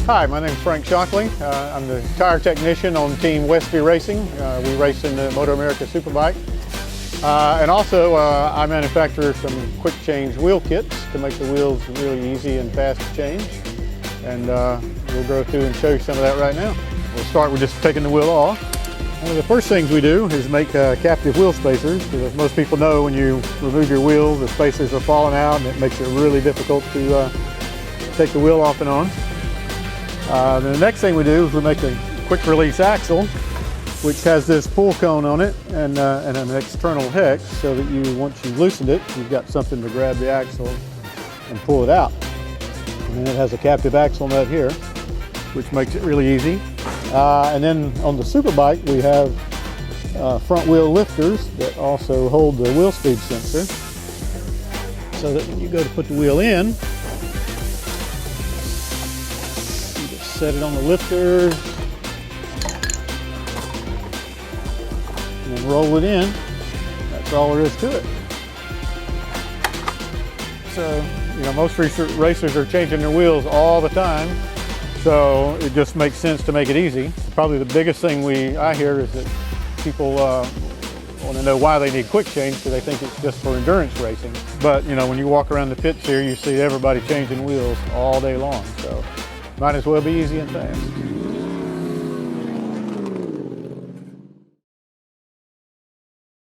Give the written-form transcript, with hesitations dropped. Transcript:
Hi, my name is Frank Shockley. I'm the tire technician on Team Westby Racing. We race in the Motor America Superbike. And also I manufacture some quick change wheel kits to make the wheels really easy and fast to change. And we'll go through and show you some of that right now. We'll start with just taking the wheel off. One of the first things we do is make captive wheel spacers, because as most people know, when you remove your wheels, the spacers are falling out and it makes it really difficult to take the wheel off and on. The next thing we do is we make a quick release axle, which has this pull cone on it and an external hex, so that once you've loosened it, you've got something to grab the axle and pull it out. And then it has a captive axle nut here, which makes it really easy. And then on the Superbike, we have front wheel lifters that also hold the wheel speed sensor, so that when you go to put the wheel in, set it on the lifter and then roll it in. That's all there is to it. So, most racers are changing their wheels all the time, so it just makes sense to make it easy. Probably the biggest thing I hear is that people want to know why they need quick change, because they think it's just for endurance racing. But when you walk around the pits here, you see everybody changing wheels all day long. So might as well be easy and fast.